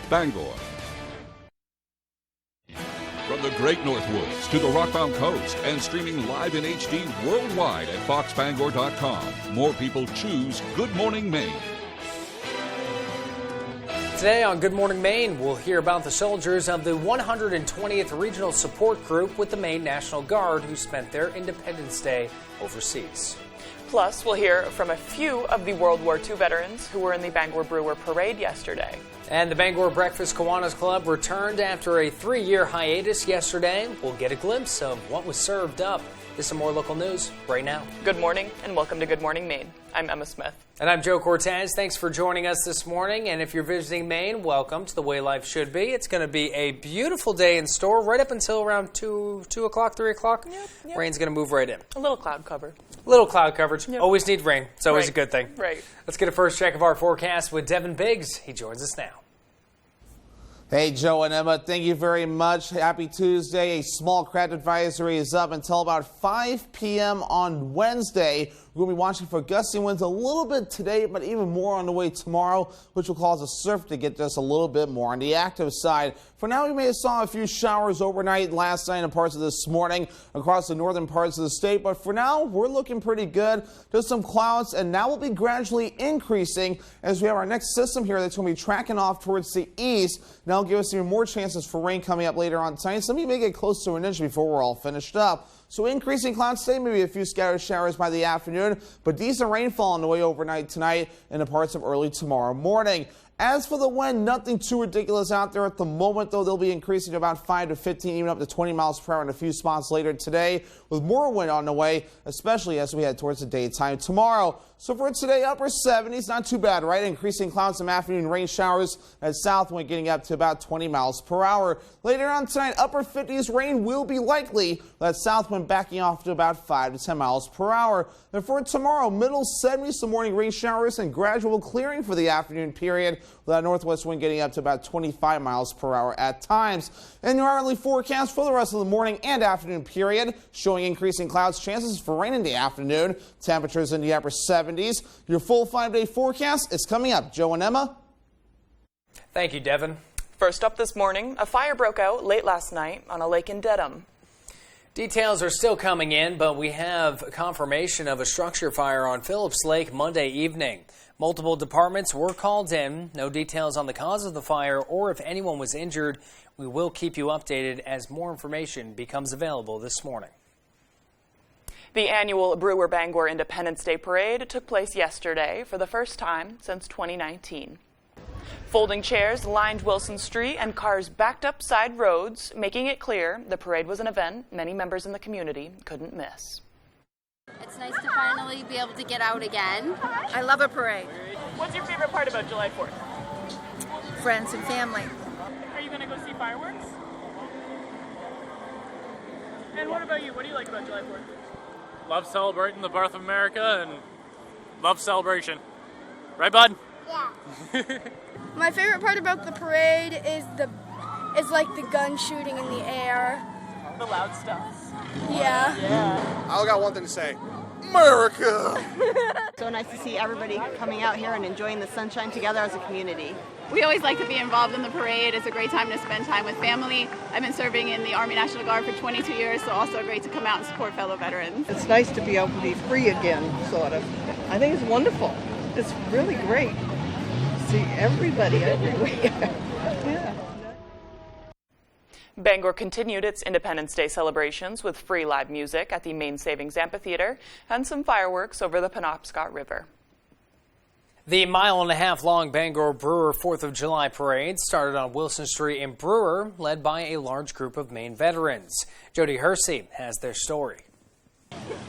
Bangor. From the Great North Woods to the Rockbound Coast and streaming live in HD worldwide at foxbangor.com. More people choose Good Morning Maine. Today on Good Morning Maine, we'll hear about the soldiers of the 120th Regional Support Group with the Maine National Guard who spent their Independence Day overseas. Plus, we'll hear from a few of the World War II veterans who were in the Bangor Brewer Parade yesterday. And the Bangor Breakfast Kiwanis Club returned after a 3-year hiatus yesterday. We'll get a glimpse of what was served up. This and more local news right now. Good morning and welcome to Good Morning Maine. I'm Emma Smith. And I'm Joe Cortez. Thanks for joining us this morning. And if you're visiting Maine, welcome to the way life should be. It's going to be a beautiful day in store right up until around 2 o'clock, 3 o'clock. Yep. Rain's going to move right in. A little cloud cover. Little cloud coverage. Yep. Always need rain. It's always right. a good thing. Right. Let's get a first check of our forecast with Devin Biggs. He joins us now. Hey, Joe and Emma, thank you very much. Happy Tuesday. A small craft advisory is up until about 5 p.m. on Wednesday. We're going to be watching for gusty winds a little bit today, but even more on the way tomorrow, which will cause the surf to get just a little bit more on the active side. For now, we may have saw a few showers overnight, last night, and parts of this morning across the northern parts of the state. But for now, we're looking pretty good. Just some clouds, and now will be gradually increasing as we have our next system here that's going to be tracking off towards the east. Now give us even more chances for rain coming up later on tonight. Some of you may get close to an inch before we're all finished up. So increasing clouds today, maybe a few scattered showers by the afternoon, but decent rainfall on the way overnight tonight and the parts of early tomorrow morning. As for the wind, nothing too ridiculous out there at the moment, though. They'll be increasing to about 5 to 15, even up to 20 miles per hour in a few spots later today, with more wind on the way, especially as we head towards the daytime tomorrow. So for today, upper 70s, not too bad, right? Increasing clouds, some afternoon rain showers, and south wind getting up to about 20 miles per hour. Later on tonight, upper 50s, rain will be likely. That south wind backing off to about 5 to 10 miles per hour. And for tomorrow, middle 70s, some morning rain showers and gradual clearing for the afternoon period, with that northwest wind getting up to about 25 miles per hour at times. And your hourly forecast for the rest of the morning and afternoon period, showing increasing clouds, chances for rain in the afternoon, temperatures in the upper 70s. Your full 5-day forecast is coming up. Joe and Emma. Thank you, Devin. First up this morning, a fire broke out late last night on a lake in Dedham. Details are still coming in, but we have confirmation of a structure fire on Phillips Lake Monday evening. Multiple departments were called in. No details on the cause of the fire or if anyone was injured. We will keep you updated as more information becomes available this morning. The annual Brewer Bangor Independence Day Parade took place yesterday for the first time since 2019. Folding chairs lined Wilson Street and cars backed up side roads, making it clear the parade was an event many members in the community couldn't miss. It's nice to finally be able to get out again. I love a parade. What's your favorite part about July 4th? Friends and family. Are you going to go see fireworks? And what about you? What do you like about July 4th? Love celebrating the birth of America and love celebration. Right, bud? Yeah. My favorite part about the parade is like the gun shooting in the air. The loud stuff. Yeah. I got one thing to say. America! So nice to see everybody coming out here and enjoying the sunshine together as a community. We always like to be involved in the parade. It's a great time to spend time with family. I've been serving in the Army National Guard for 22 years, so also great to come out and support fellow veterans. It's nice to be able to be free again, sort of. I think it's wonderful. It's really great to see everybody everywhere. Yeah. Bangor continued its Independence Day celebrations with free live music at the Maine Savings Amphitheater and some fireworks over the Penobscot River. The mile-and-a-half-long Bangor Brewer 4th of July parade started on Wilson Street in Brewer, led by a large group of Maine veterans. Jody Hersey has their story.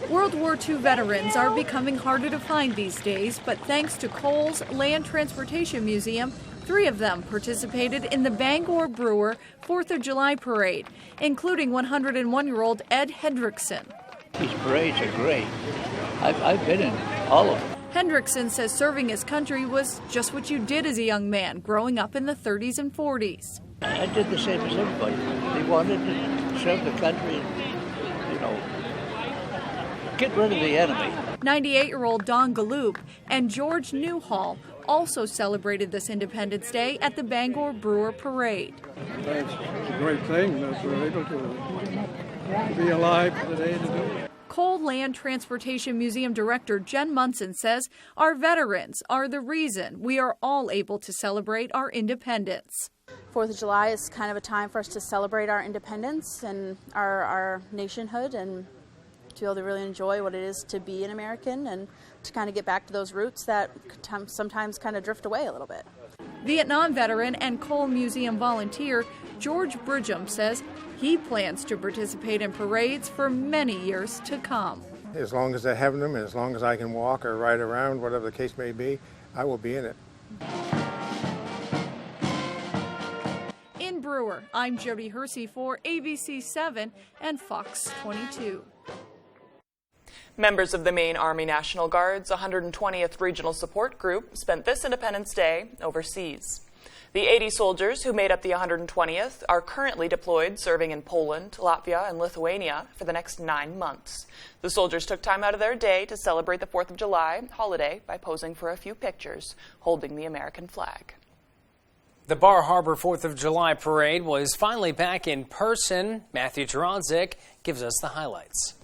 World War II veterans are becoming harder to find these days, but thanks to Cole's Land Transportation Museum, 3 of them participated in the Bangor Brewer 4th of July parade, including 101-year-old Ed Hendrickson. These parades are great. I've been in all of them. Hendrickson says serving his country was just what you did as a young man, growing up in the 30s and 40s. I did the same as everybody. They wanted to serve the country and, you know, get rid of the enemy. 98-year-old Don Galloop and George Newhall also celebrated this Independence Day at the Bangor Brewer Parade. It's a great thing that we're able to be alive today to do it. Cole Land Transportation Museum Director Jen Munson says our veterans are the reason we are all able to celebrate our independence. 4th of July is kind of a time for us to celebrate our independence and our nationhood, and to be able to really enjoy what it is to be an American and to kind of get back to those roots that sometimes kind of drift away a little bit. Vietnam veteran and Cole Museum volunteer George Bridgham says he plans to participate in parades for many years to come. As long as they're having them and as long as I can walk or ride around, whatever the case may be, I will be in it. In Brewer, I'm Jody Hersey for ABC 7 and Fox 22. Members of the Maine Army National Guard's 120th Regional Support Group spent this Independence Day overseas. The 80 soldiers who made up the 120th are currently deployed serving in Poland, Latvia, and Lithuania for the next 9 months. The soldiers took time out of their day to celebrate the 4th of July holiday by posing for a few pictures holding the American flag. The Bar Harbor 4th of July parade was finally back in person. Matthew Taranzik gives us the highlights.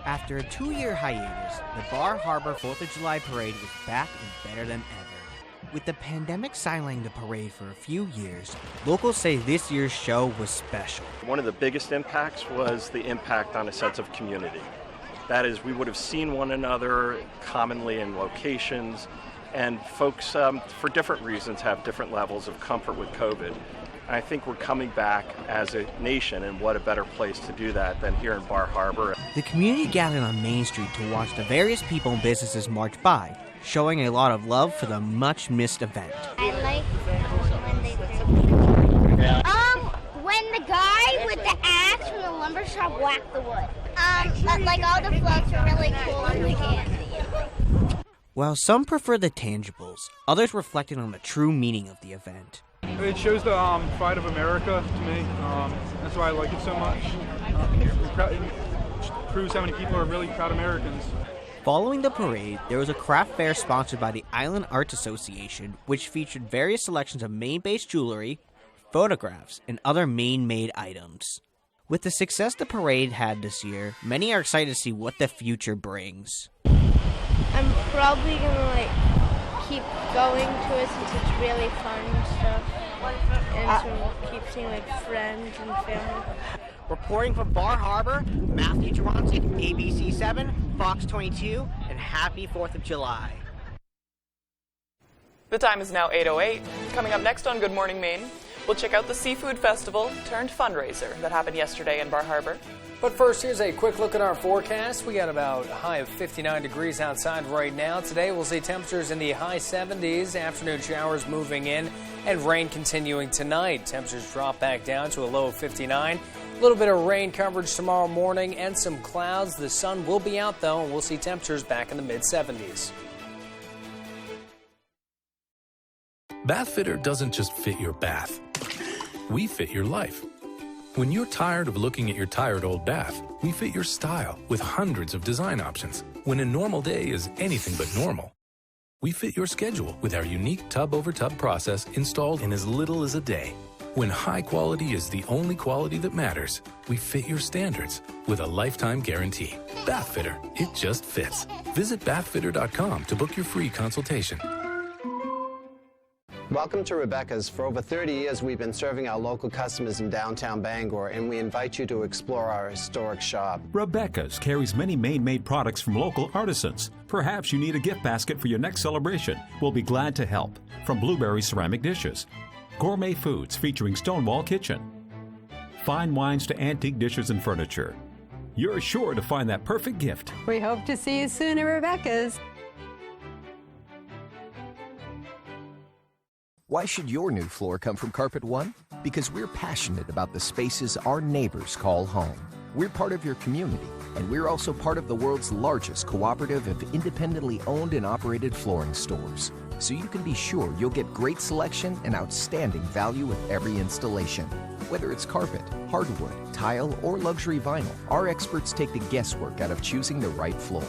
After a 2-year hiatus, the Bar Harbor 4th of July parade was back and better than ever. With the pandemic silencing the parade for a few years, locals say this year's show was special. One of the biggest impacts was the impact on a sense of community. That is, we would have seen one another commonly in locations, and folks, for different reasons, have different levels of comfort with COVID. I think we're coming back as a nation, and what a better place to do that than here in Bar Harbor. The community gathered on Main Street to watch the various people and businesses march by, showing a lot of love for the much-missed event. I like when they when the guy with the axe from the lumber shop whacked the wood. Like all the floats were really cool and the candy. While some prefer the tangibles, others reflected on the true meaning of the event. It shows the pride of America to me. That's why I like it so much. It proves how many people are really proud Americans. Following the parade, there was a craft fair sponsored by the Island Arts Association, which featured various selections of Maine-based jewelry, photographs, and other Maine-made items. With the success the parade had this year, many are excited to see what the future brings. I'm probably gonna keep going to it since it's really fun and stuff, and to keep seeing friends and family. Reporting from Bar Harbor, Matthew Taranzik, ABC 7, Fox 22, and happy 4th of July. The time is now 8:08. Coming up next on Good Morning Maine, we'll check out the Seafood Festival turned fundraiser that happened yesterday in Bar Harbor. But first, here's a quick look at our forecast. We got about a high of 59 degrees outside right now. Today, we'll see temperatures in the high 70s, afternoon showers moving in, and rain continuing tonight. Temperatures drop back down to a low of 59. A little bit of rain coverage tomorrow morning and some clouds. The sun will be out, though, and we'll see temperatures back in the mid-70s. Bathfitter doesn't just fit your bath. We fit your life. When you're tired of looking at your tired old bath, we fit your style with hundreds of design options. When a normal day is anything but normal, we fit your schedule with our unique tub-over-tub process installed in as little as a day. When high quality is the only quality that matters, we fit your standards with a lifetime guarantee. Bathfitter, it just fits. Visit bathfitter.com to book your free consultation. Welcome to Rebecca's. For over 30 years, we've been serving our local customers in downtown Bangor, and we invite you to explore our historic shop. Rebecca's carries many Maine-made products from local artisans. Perhaps you need a gift basket for your next celebration. We'll be glad to help. From blueberry ceramic dishes, gourmet foods featuring Stonewall Kitchen, fine wines to antique dishes and furniture. You're sure to find that perfect gift. We hope to see you soon at Rebecca's. Why should your new floor come from Carpet One? Because we're passionate about the spaces our neighbors call home. We're part of your community, and we're also part of the world's largest cooperative of independently owned and operated flooring stores. So you can be sure you'll get great selection and outstanding value with every installation. Whether it's carpet, hardwood, tile, or luxury vinyl, our experts take the guesswork out of choosing the right floor.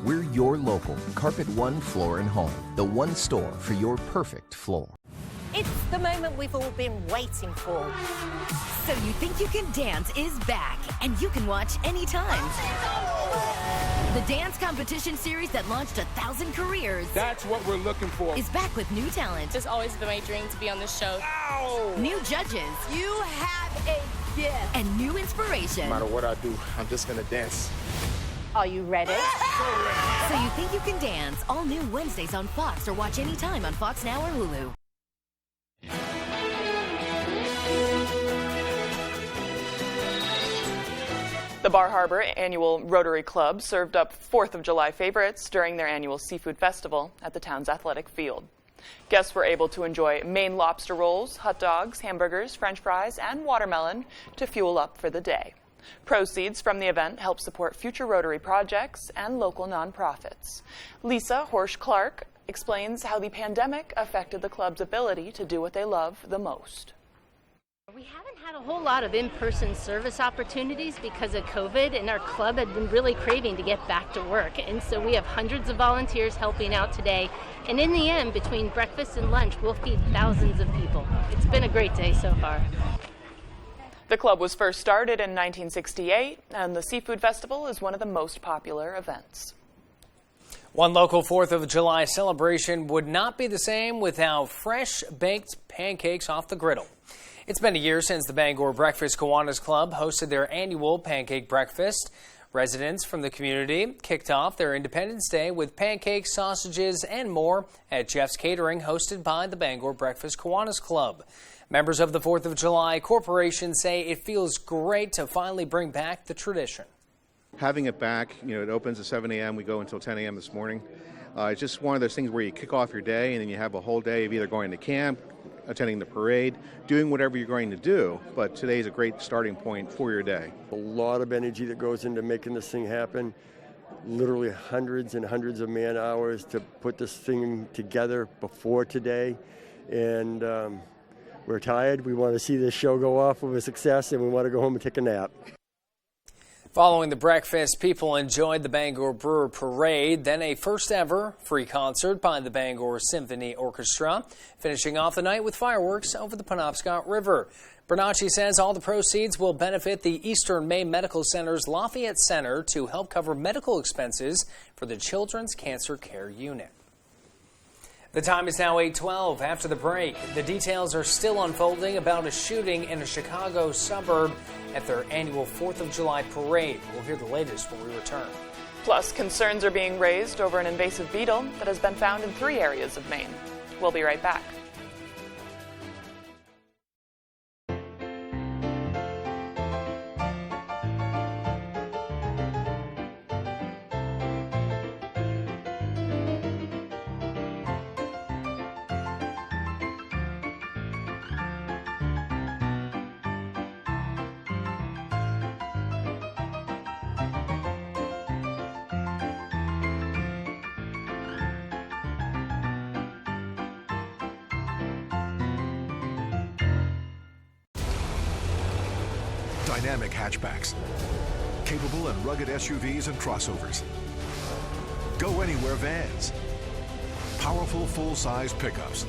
We're your local Carpet One Floor and Home, the one store for your perfect floor. It's the moment we've all been waiting for. So You Think You Can Dance is back, and you can watch anytime. The dance competition series that launched 1,000 careers. That's what we're looking for. Is back with new talent. It's always been my dream to be on this show. Ow! New judges. You have a gift. And new inspiration. No matter what I do, I'm just gonna dance. Are you ready? So You Think You Can Dance. All new Wednesdays on Fox, or watch anytime on Fox Now or Hulu. The Bar Harbor Annual Rotary Club served up 4th of July favorites during their annual seafood festival at the town's athletic field. Guests were able to enjoy Maine lobster rolls, hot dogs, hamburgers, french fries, and watermelon to fuel up for the day. Proceeds from the event help support future Rotary projects and local nonprofits. Lisa Horsch-Clark explains how the pandemic affected the club's ability to do what they love the most. We haven't had a whole lot of in-person service opportunities because of COVID, and our club had been really craving to get back to work. And so we have hundreds of volunteers helping out today. And in the end, between breakfast and lunch, we'll feed thousands of people. It's been a great day so far. The club was first started in 1968, and the Seafood Festival is one of the most popular events. One local 4th of July celebration would not be the same without fresh baked pancakes off the griddle. It's been a year since the Bangor Breakfast Kiwanis Club hosted their annual pancake breakfast. Residents from the community kicked off their Independence Day with pancakes, sausages, and more at Jeff's Catering, hosted by the Bangor Breakfast Kiwanis Club. Members of the 4th of July Corporation say it feels great to finally bring back the tradition. Having it back, it opens at 7 a.m. We go until 10 a.m. this morning. It's just one of those things where you kick off your day and then you have a whole day of either going to camp, attending the parade, doing whatever you're going to do. But today is a great starting point for your day. A lot of energy that goes into making this thing happen. Literally hundreds and hundreds of man hours to put this thing together before today. And we're tired. We want to see this show go off with a success, and we want to go home and take a nap. Following the breakfast, people enjoyed the Bangor Brewer Parade, then a first-ever free concert by the Bangor Symphony Orchestra, finishing off the night with fireworks over the Penobscot River. Bernacci says all the proceeds will benefit the Eastern Maine Medical Center's Lafayette Center to help cover medical expenses for the Children's Cancer Care Unit. The time is now 8:12. After the break, the details are still unfolding about a shooting in a Chicago suburb at their annual 4th of July parade. We'll hear the latest when we return. Plus, concerns are being raised over an invasive beetle that has been found in 3 areas of Maine. We'll be right back. Dynamic hatchbacks, capable and rugged SUVs and crossovers, go-anywhere vans, powerful full-size pickups.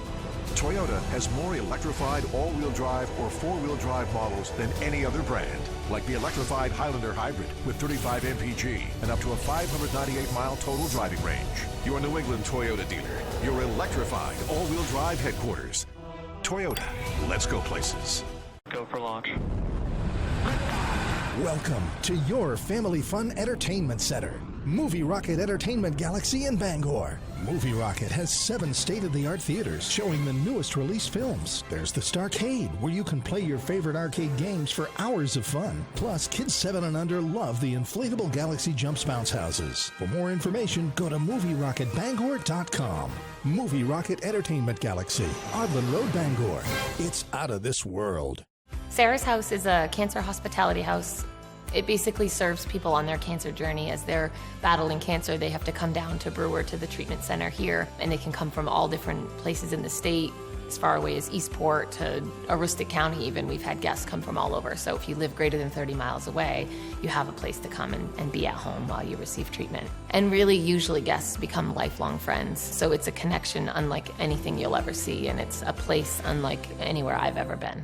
Toyota has more electrified all-wheel drive or four-wheel drive models than any other brand, like the electrified Highlander Hybrid with 35 mpg and up to a 598-mile total driving range. Your New England Toyota dealer, your electrified all-wheel drive headquarters. Toyota, let's go places. Go for launch. Welcome to your family fun entertainment center, Movie Rocket Entertainment Galaxy in Bangor. Movie Rocket has 7 state-of-the-art theaters showing the newest release films. There's the Starcade, where you can play your favorite arcade games for hours of fun. Plus, kids 7 and under love the inflatable Galaxy Jumps bounce houses. For more information, go to MovieRocketBangor.com. Movie Rocket Entertainment Galaxy, Audlin Road, Bangor. It's out of this world. Sarah's House is a cancer hospitality house. It basically serves people on their cancer journey. As they're battling cancer, they have to come down to Brewer, to the treatment center here, and they can come from all different places in the state. as far away as Eastport to Aroostook County even. We've had guests come from all over. So if you live greater than 30 miles away, you have a place to come and be at home while you receive treatment. And really, usually guests become lifelong friends. So it's a connection unlike anything you'll ever see, and it's a place unlike anywhere I've ever been.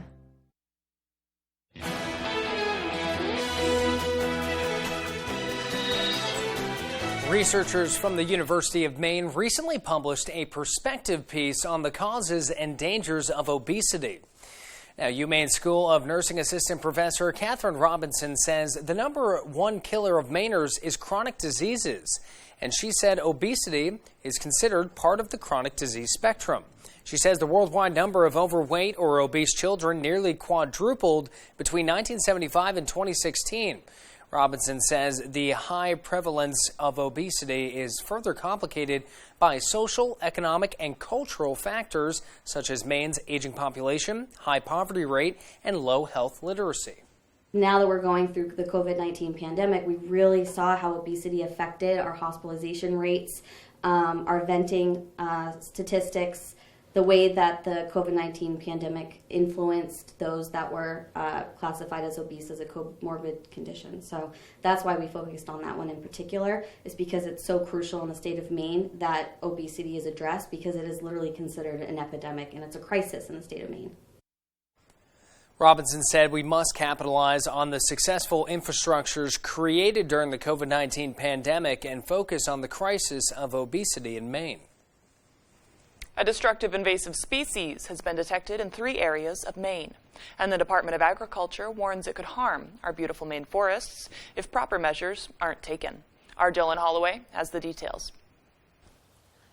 Researchers from the University of Maine recently published a perspective piece on the causes and dangers of obesity. Now, UMaine School of Nursing Assistant Professor Catherine Robinson says the number one killer of Mainers is chronic diseases. And she said obesity is considered part of the chronic disease spectrum. She says the worldwide number of overweight or obese children nearly quadrupled between 1975 and 2016. Robinson says the high prevalence of obesity is further complicated by social, economic, and cultural factors such as Maine's aging population, high poverty rate, and low health literacy. Now that we're going through the COVID-19 pandemic, we really saw how obesity affected our hospitalization rates, our venting statistics, the way that the COVID-19 pandemic influenced those that were classified as obese as a comorbid condition. So that's why we focused on that one in particular, is because it's so crucial in the state of Maine that obesity is addressed, because it is literally considered an epidemic and it's a crisis in the state of Maine. Robinson said we must capitalize on the successful infrastructures created during the COVID-19 pandemic and focus on the crisis of obesity in Maine. A destructive invasive species has been detected in 3 areas of Maine, and the Department of Agriculture warns it could harm our beautiful Maine forests if proper measures aren't taken. Our Dylan Holloway has the details.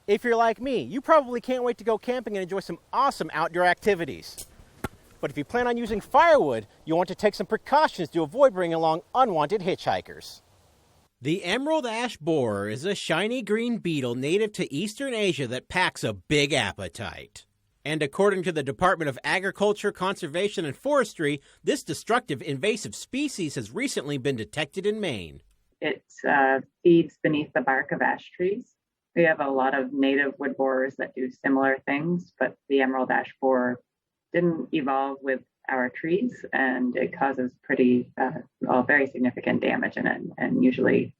If you're like me, you probably can't wait to go camping and enjoy some awesome outdoor activities. But if you plan on using firewood, you'll want to take some precautions to avoid bringing along unwanted hitchhikers. The emerald ash borer is a shiny green beetle native to Eastern Asia that packs a big appetite. And according to the Department of Agriculture, Conservation, and Forestry, this destructive invasive species has recently been detected in Maine. It feeds beneath the bark of ash trees. We have a lot of native wood borers that do similar things, but the emerald ash borer didn't evolve with our trees, and it causes very significant damage in it, and usually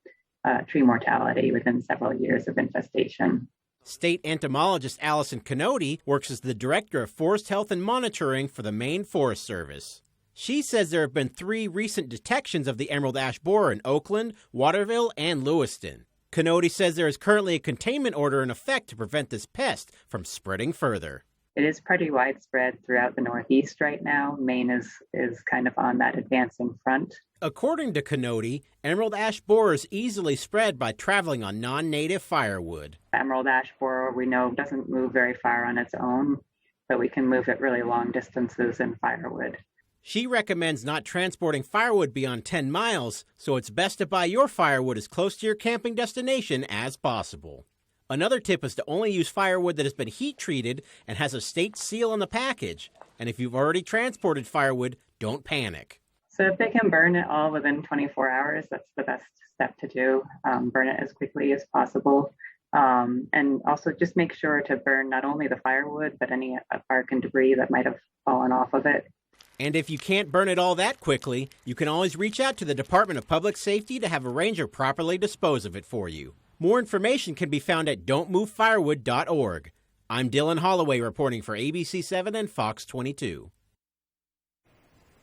tree mortality within several years of infestation. State entomologist Allison Canody works as the Director of Forest Health and Monitoring for the Maine Forest Service. She says there have been 3 recent detections of the emerald ash borer in Oakland, Waterville, and Lewiston. Canody says there is currently a containment order in effect to prevent this pest from spreading further. It is pretty widespread throughout the Northeast right now. Maine is kind of on that advancing front. According to Canody, emerald ash borers easily spread by traveling on non-native firewood. Emerald ash borer, we know, doesn't move very far on its own, but we can move it really long distances in firewood. She recommends not transporting firewood beyond 10 miles, so it's best to buy your firewood as close to your camping destination as possible. Another tip is to only use firewood that has been heat treated and has a state seal on the package. And if you've already transported firewood, don't panic. So if they can burn it all within 24 hours, that's the best step to do. Burn it as quickly as possible. And also just make sure to burn not only the firewood, but any bark and debris that might have fallen off of it. And if you can't burn it all that quickly, you can always reach out to the Department of Public Safety to have a ranger properly dispose of it for you. More information can be found at don'tmovefirewood.org. I'm Dylan Holloway reporting for ABC7 and Fox 22.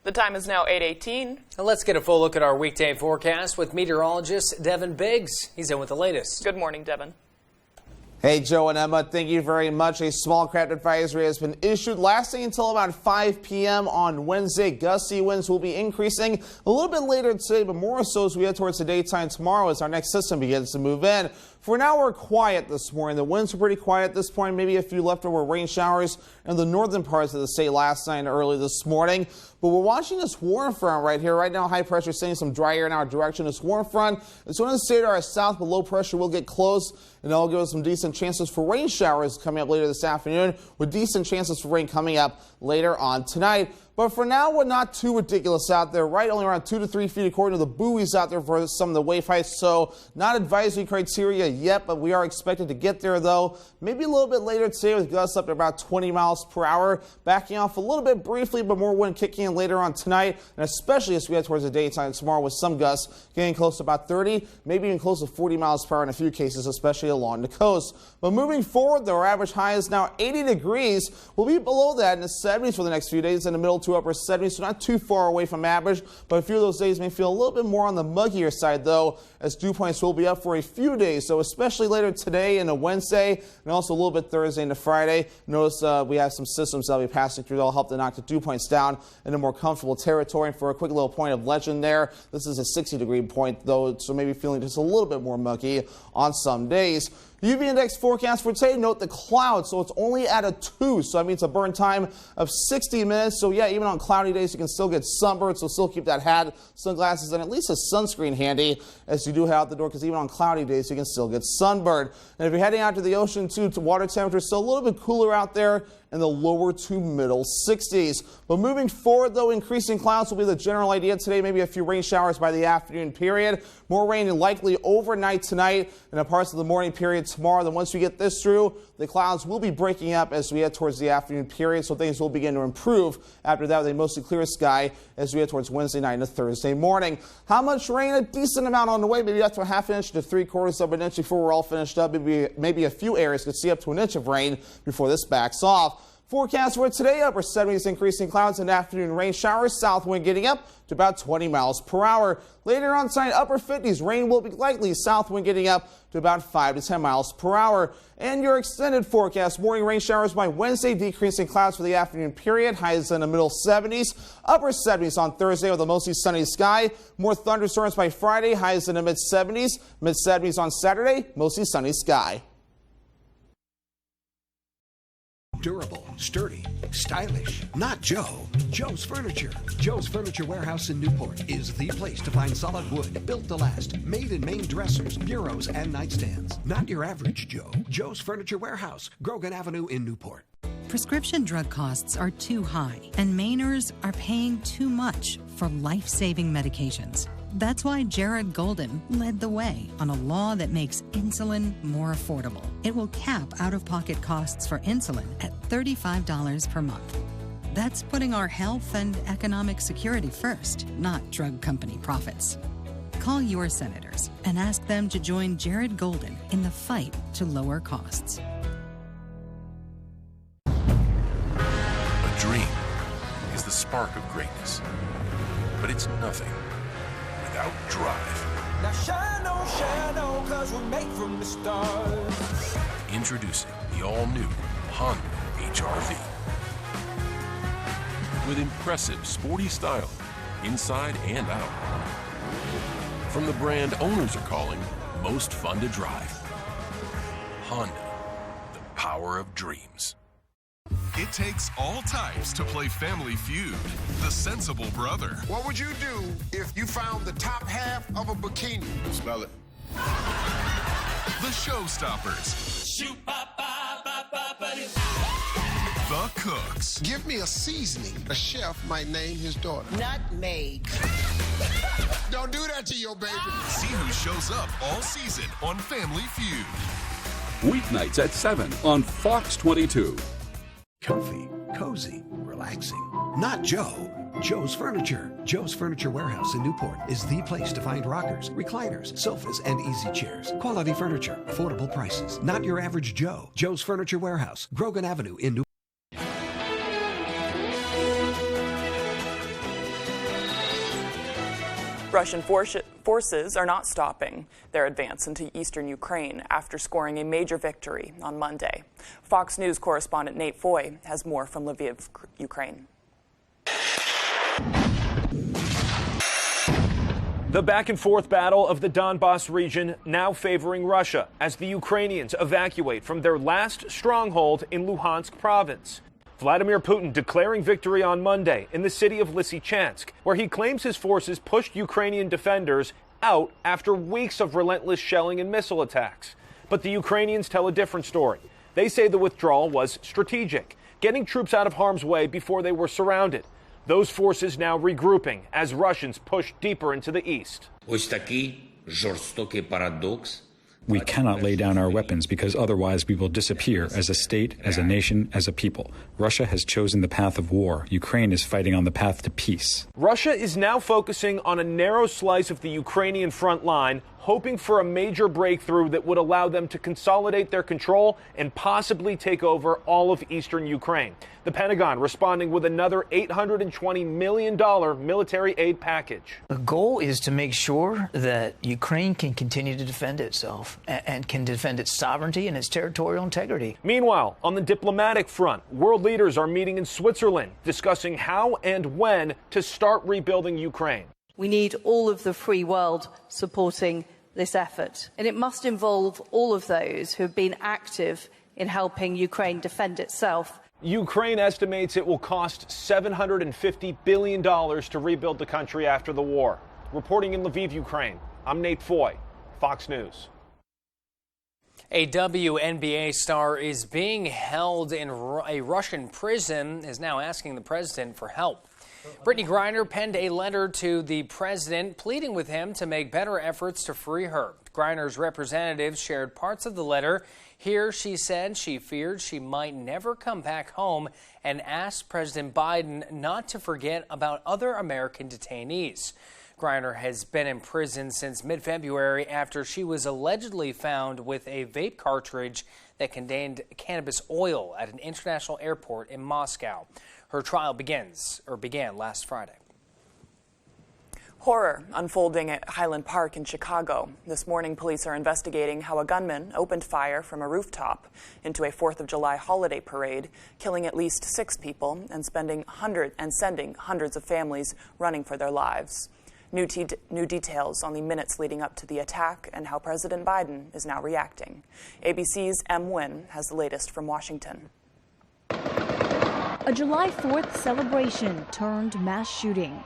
The time is now 8:18. Now let's get a full look at our weekday forecast with meteorologist Devin Biggs. He's in with the latest. Good morning, Devin. Hey, Joe and Emma, thank you very much. A small craft advisory has been issued lasting until about 5 p.m. on Wednesday. Gusty winds will be increasing a little bit later today, but more so as we head towards the daytime tomorrow as our next system begins to move in. For now, we're quiet this morning. The winds were pretty quiet at this point, maybe a few leftover rain showers in the northern parts of the state last night and early this morning. But we're watching this warm front right here. Right now, high pressure sending some dry air in our direction. This warm front is going to stay to our south, but low pressure will get close and that'll give us some decent chances for rain showers coming up later this afternoon, with decent chances for rain coming up later on tonight. But for now, we're not too ridiculous out there, right? Only around 2 to 3 feet according to the buoys out there for some of the wave heights. So not advisory criteria yet, but we are expected to get there, though. Maybe a little bit later today with gusts up to about 20 miles per hour. Backing off a little bit briefly, but more wind kicking in later on tonight, and especially as we head towards the daytime tomorrow with some gusts getting close to about 30, maybe even close to 40 miles per hour in a few cases, especially along the coast. But moving forward, though, our average high is now 80 degrees. We'll be below that in the 70s for the next few days, in the middle to upper 70s, so not too far away from average, but a few of those days may feel a little bit more on the muggier side, though, as dew points will be up for a few days, so especially later today and a Wednesday, and also a little bit Thursday into Friday. Notice we have some systems that will be passing through that will help to knock the dew points down into more comfortable territory. And for a quick little point of legend there, this is a 60-degree point, though, so maybe feeling just a little bit more muggy on some days. UV index forecast for today, note the clouds, so it's only at a 2, so that means a burn time of 60 minutes. So yeah, even on cloudy days, you can still get sunburned, so still keep that hat, sunglasses, and at least a sunscreen handy as you do head out the door, because even on cloudy days, you can still get sunburned. And if you're heading out to the ocean, too, to water temperature, still a little bit cooler out there in the lower to middle 60s. But moving forward, though, increasing clouds will be the general idea today. Maybe a few rain showers by the afternoon period. More rain likely overnight tonight and in parts of the morning period tomorrow. Then once we get this through, the clouds will be breaking up as we head towards the afternoon period, so things will begin to improve after that with a mostly clear sky as we head towards Wednesday night into Thursday morning. How much rain? A decent amount on the way, maybe up to a half inch to 3/4 of an inch before we're all finished up. Maybe a few areas could see up to an inch of rain before this backs off. Forecast for today, upper 70s, increasing clouds and afternoon rain showers. South wind getting up to about 20 miles per hour. Later on tonight, upper 50s, rain will be likely. South wind getting up to about 5 to 10 miles per hour. And your extended forecast, morning rain showers by Wednesday, decreasing clouds for the afternoon period. Highs in the middle 70s, upper 70s on Thursday with a mostly sunny sky. More thunderstorms by Friday, highs in the mid 70s, mid 70s on Saturday, mostly sunny sky. Durable, sturdy, stylish. Not Joe. Joe's Furniture. Joe's Furniture Warehouse in Newport is the place to find solid wood, built to last, made in Maine dressers, bureaus, and nightstands. Not your average Joe. Joe's Furniture Warehouse, Grogan Avenue in Newport. Prescription drug costs are too high, and Mainers are paying too much for life-saving medications. That's why Jared Golden led the way on a law that makes insulin more affordable. It will cap out-of-pocket costs for insulin at $35 per month. That's putting our health and economic security first, not drug company profits. Call your senators and ask them to join Jared Golden in the fight to lower costs. A dream is the spark of greatness, but it's nothing without drive. Now shine on, 'cause we're made from the stars. Introducing the all-new Honda HR-V. With impressive sporty style, inside and out. From the brand owners are calling most fun to drive. Honda, the power of dreams. It takes all types to play Family Feud. The sensible brother. What would you do if you found the top half of a bikini? Smell it. The Showstoppers. The Cooks. Give me a seasoning a chef might name his daughter. Nutmeg. Don't do that to your baby. See who shows up all season on Family Feud. Weeknights at 7 on Fox 22. Comfy, cozy, relaxing. Not Joe. Joe's Furniture. Joe's Furniture Warehouse in Newport is the place to find rockers, recliners, sofas, and easy chairs. Quality furniture, affordable prices. Not your average Joe. Joe's Furniture Warehouse, Grogan Avenue in Newport. Russian forces are not stopping their advance into eastern Ukraine after scoring a major victory on Monday. Fox News correspondent Nate Foy has more from Lviv, Ukraine. The back-and-forth battle of the Donbas region now favoring Russia as the Ukrainians evacuate from their last stronghold in Luhansk province. Vladimir Putin declaring victory on Monday in the city of Lysychansk, where he claims his forces pushed Ukrainian defenders out after weeks of relentless shelling and missile attacks. But the Ukrainians tell a different story. They say the withdrawal was strategic, getting troops out of harm's way before they were surrounded. Those forces now regrouping as Russians push deeper into the east. We cannot lay down our weapons because otherwise we will disappear as a state, as a nation, as a people. Russia has chosen the path of war. Ukraine is fighting on the path to peace. Russia is now focusing on a narrow slice of the Ukrainian front line, hoping for a major breakthrough that would allow them to consolidate their control and possibly take over all of eastern Ukraine. The Pentagon responding with another $820 million military aid package. The goal is to make sure that Ukraine can continue to defend itself and can defend its sovereignty and its territorial integrity. Meanwhile, on the diplomatic front, world leaders are meeting in Switzerland, discussing how and when to start rebuilding Ukraine. We need all of the free world supporting this effort, and it must involve all of those who have been active in helping Ukraine defend itself. Ukraine estimates it will cost $750 billion to rebuild the country after the war. Reporting in Lviv, Ukraine, I'm Nate Foy, Fox News. A WNBA star is being held in a Russian prison, is now asking the president for help. Brittany Griner penned a letter to the president pleading with him to make better efforts to free her. Griner's representatives shared parts of the letter. Here she said she feared she might never come back home and asked President Biden not to forget about other American detainees. Griner has been in prison since mid-February after she was allegedly found with a vape cartridge that contained cannabis oil at an international airport in Moscow. Her trial began last Friday. Horror unfolding at Highland Park in Chicago. This morning, police are investigating how a gunman opened fire from a rooftop into a 4th of July holiday parade, killing at least 6 people and sending hundreds of families running for their lives. New details on the minutes leading up to the attack and how President Biden is now reacting. ABC's M. Nguyen has the latest from Washington. A July 4th celebration turned mass shooting.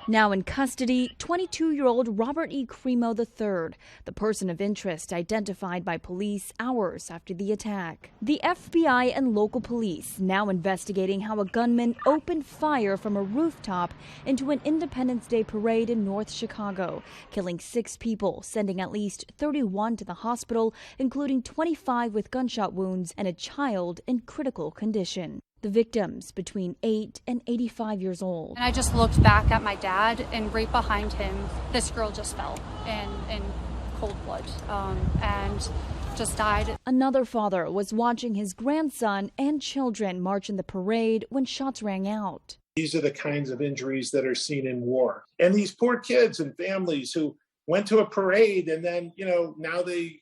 Now in custody, 22-year-old Robert E. Cremo III, the person of interest identified by police hours after the attack. The FBI and local police now investigating how a gunman opened fire from a rooftop into an Independence Day parade in North Chicago, killing 6 people, sending at least 31 to the hospital, including 25 with gunshot wounds and a child in critical condition. The victims between 8 and 85 years old. And I just looked back at my dad, and right behind him, this girl just fell in cold blood and just died. Another father was watching his grandson and children march in the parade when shots rang out. These are the kinds of injuries that are seen in war. And these poor kids and families who went to a parade and then, now they...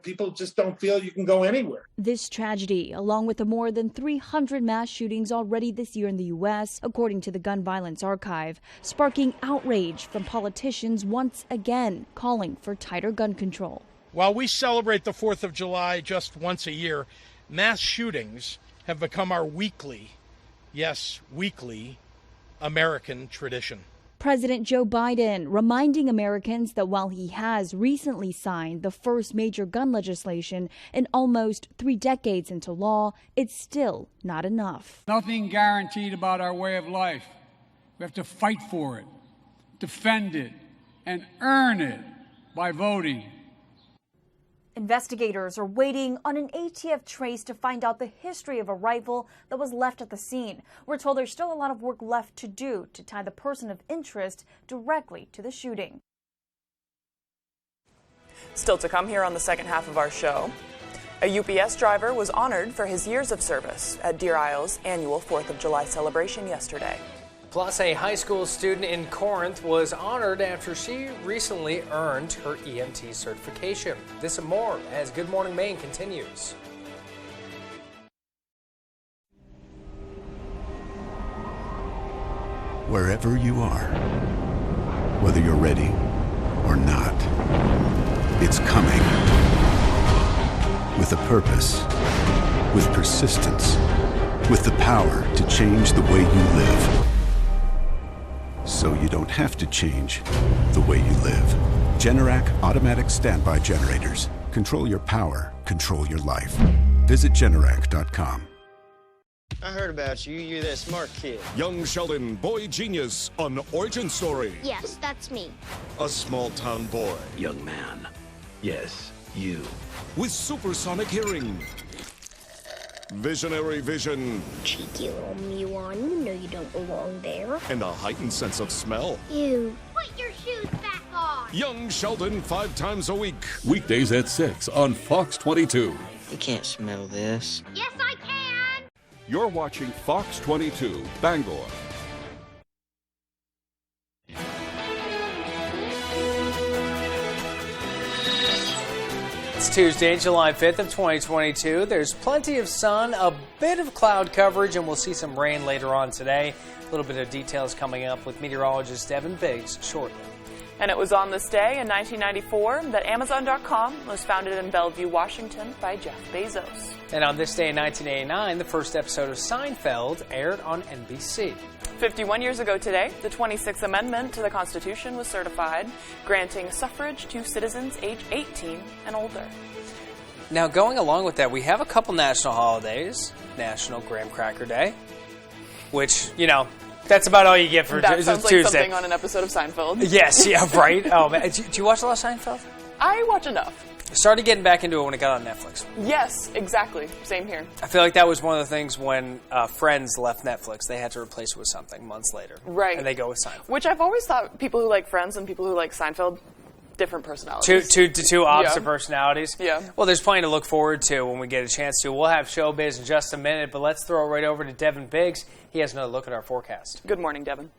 people just don't feel you can go anywhere. This tragedy, along with the more than 300 mass shootings already this year in the U.S., according to the Gun Violence Archive, sparking outrage from politicians once again, calling for tighter gun control. While we celebrate the 4th of July just once a year, mass shootings have become our weekly, yes, weekly, American tradition. President Joe Biden reminding Americans that while he has recently signed the first major gun legislation in almost 3 decades into law, it's still not enough. Nothing guaranteed about our way of life. We have to fight for it, defend it, and earn it by voting. Investigators are waiting on an ATF trace to find out the history of a rifle that was left at the scene. We're told there's still a lot of work left to do to tie the person of interest directly to the shooting. Still to come here on the second half of our show. A UPS driver was honored for his years of service at Deer Isle's annual 4th of July celebration yesterday. Plus, a high school student in Corinth was honored after she recently earned her EMT certification. This and more as Good Morning Maine continues. Wherever you are, whether you're ready or not, it's coming. With a purpose, with persistence, with the power to change the way you live. So you don't have to change the way you live. Generac automatic standby generators. Control your power, control your life. Visit Generac.com. I heard about you. You're that smart kid. Young Sheldon, boy genius on Origin Story. Yes, that's me. A small-town boy. Young man. Yes, you. With supersonic hearing. Visionary vision. Cheeky little Miwan, you know you don't belong there. And a heightened sense of smell. Ew. Put your shoes back on. Young Sheldon 5 times a week. Weekdays at 6 on Fox 22. You can't smell this. Yes, I can. You're watching Fox 22, Bangor. It's Tuesday, July 5th of 2022. There's plenty of sun, a bit of cloud coverage, and we'll see some rain later on today. A little bit of details coming up with meteorologist Devin Biggs shortly. And it was on this day in 1994 that Amazon.com was founded in Bellevue, Washington by Jeff Bezos. And on this day in 1989, the first episode of Seinfeld aired on NBC. 51 years ago today, the 26th Amendment to the Constitution was certified, granting suffrage to citizens age 18 and older. Now, going along with that, we have a couple national holidays. National Graham Cracker Day, which, you know, that's about all you get for that sounds Tuesday. Like something on an episode of Seinfeld. Yes, yeah, right. Oh man, do you watch a lot of Seinfeld? I watch enough. Started getting back into it when it got on Netflix. Yes, exactly. Same here. I feel like that was one of the things when Friends left Netflix. They had to replace it with something months later. Right. And they go with Seinfeld. Which I've always thought people who like Friends and people who like Seinfeld, different personalities. Two opposite personalities. Yeah. Well, there's plenty to look forward to when we get a chance to. We'll have Showbiz in just a minute, but let's throw it right over to Devin Biggs. He has another look at our forecast. Good morning, Devin.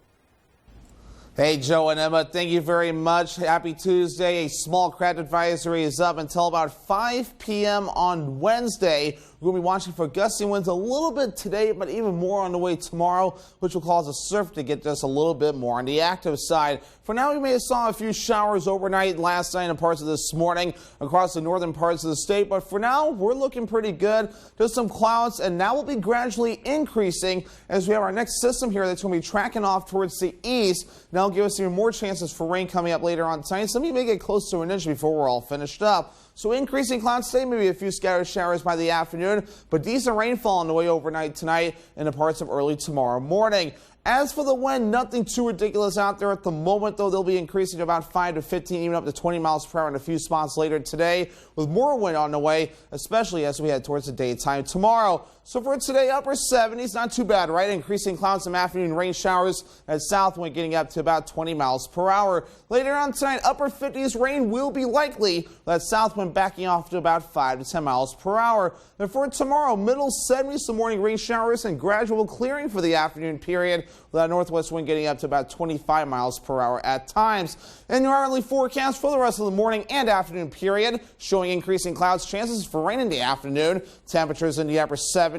Hey, Joe and Emma, thank you very much. Happy Tuesday. A small craft advisory is up until about 5 p.m. on Wednesday. We're going to be watching for gusty winds a little bit today, but even more on the way tomorrow, which will cause the surf to get just a little bit more on the active side. For now, we may have saw a few showers overnight, last night, and parts of this morning across the northern parts of the state. But for now, we're looking pretty good. Just some clouds, and now will be gradually increasing as we have our next system here that's going to be tracking off towards the east. Now give us even more chances for rain coming up later on tonight. Some of you may get close to an inch before we're all finished up. So increasing clouds today, maybe a few scattered showers by the afternoon, but decent rainfall on the way overnight tonight and the parts of early tomorrow morning. As for the wind, nothing too ridiculous out there at the moment, though. They'll be increasing to about 5 to 15, even up to 20 miles per hour in a few spots later today, with more wind on the way, especially as we head towards the daytime tomorrow. So for today, upper 70s, not too bad, right? Increasing clouds, some afternoon rain showers, and south wind getting up to about 20 miles per hour. Later on tonight, upper 50s, rain will be likely. That south wind backing off to about 5 to 10 miles per hour. And for tomorrow, middle 70s, some morning rain showers and gradual clearing for the afternoon period, with that northwest wind getting up to about 25 miles per hour at times. And your hourly forecast for the rest of the morning and afternoon period, showing increasing clouds, chances for rain in the afternoon, temperatures in the upper 70s.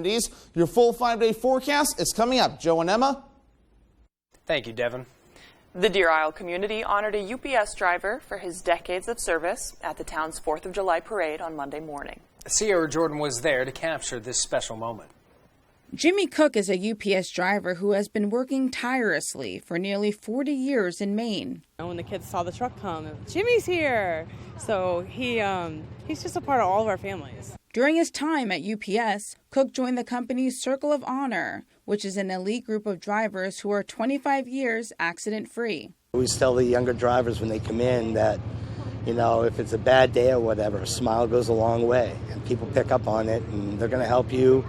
Your full 5-day forecast is coming up. Joe and Emma. Thank you, Devin. The Deer Isle community honored a UPS driver for his decades of service at the town's 4th of July parade on Monday morning. Sierra Jordan was there to capture this special moment. Jimmy Cook is a UPS driver who has been working tirelessly for nearly 40 years in Maine. When the kids saw the truck come, Jimmy's here! So he's just a part of all of our families. During his time at UPS, Cook joined the company's Circle of Honor, which is an elite group of drivers who are 25 years accident-free. We always tell the younger drivers when they come in that, you know, if it's a bad day or whatever, a smile goes a long way. And people pick up on it, and they're going to help you.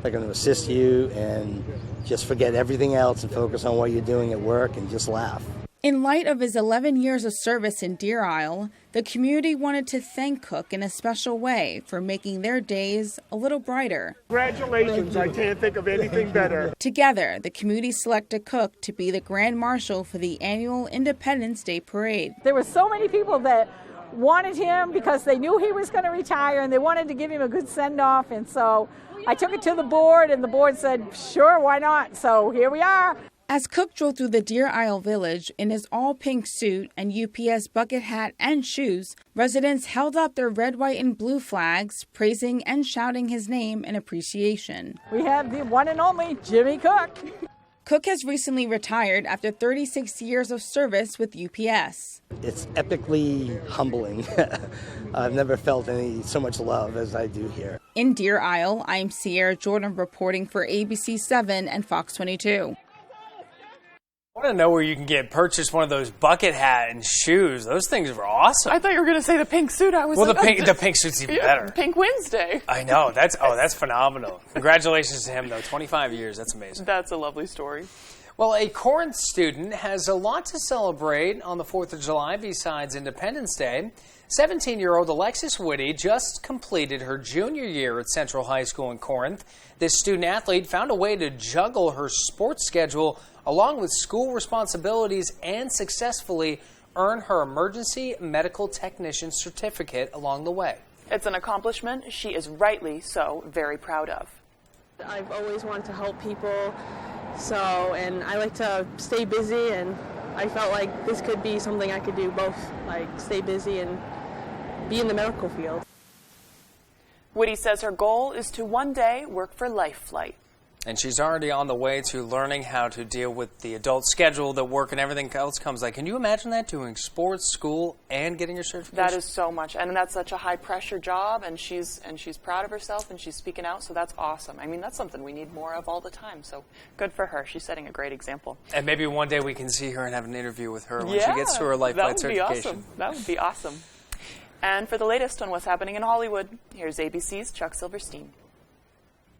They're going to assist you, and just forget everything else and focus on what you're doing at work and just laugh. In light of his 11 years of service in Deer Isle, the community wanted to thank Cook in a special way for making their days a little brighter. Congratulations, I can't think of anything better. Together, the community selected Cook to be the Grand Marshal for the annual Independence Day Parade. There were so many people that wanted him because they knew he was going to retire and they wanted to give him a good send-off, and so I took it to the board, and the board said, sure, why not? So here we are. As Cook drove through the Deer Isle village in his all-pink suit and UPS bucket hat and shoes, residents held up their red, white, and blue flags, praising and shouting his name in appreciation. We have the one and only Jimmy Cook. Cook has recently retired after 36 years of service with UPS. It's epically humbling. I've never felt so much love as I do here. In Deer Isle, I'm Sierra Jordan reporting for ABC 7 and Fox 22. I want to know where you can purchase one of those bucket hat and shoes. Those things are awesome. I thought you were going to say the pink suit. I was the pink suit's even better. Pink Wednesday. I know. That's phenomenal. Congratulations to him, though. 25 years. That's amazing. That's a lovely story. Well, a Corinth student has a lot to celebrate on the 4th of July besides Independence Day. 17-year-old Alexis Whitty just completed her junior year at Central High School in Corinth. This student-athlete found a way to juggle her sports schedule along with school responsibilities and successfully earn her emergency medical technician certificate along the way. It's an accomplishment she is rightly so very proud of. I've always wanted to help people, and I like to stay busy, and I felt like this could be something I could do both, like stay busy and be in the medical field. Whitty says her goal is to one day work for Life Flight. And she's already on the way to learning how to deal with the adult schedule, the work, and everything else comes. Like, can you imagine that, doing sports, school, and getting your certification? That is so much, and that's such a high-pressure job, and she's proud of herself, and she's speaking out, so that's awesome. I mean, that's something we need more of all the time, so good for her. She's setting a great example. And maybe one day we can see her and have an interview with her when she gets to her Life Flight certification. That would be awesome. And for the latest on what's happening in Hollywood, here's ABC's Chuck Silverstein.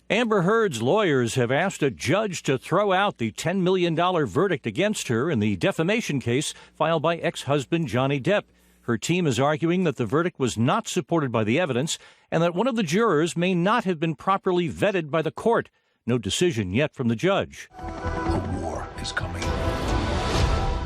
Amber Heard's lawyers have asked a judge to throw out the $10 million verdict against her in the defamation case filed by ex-husband Johnny Depp. Her team is arguing that the verdict was not supported by the evidence and that one of the jurors may not have been properly vetted by the court. No decision yet from the judge. A war is coming.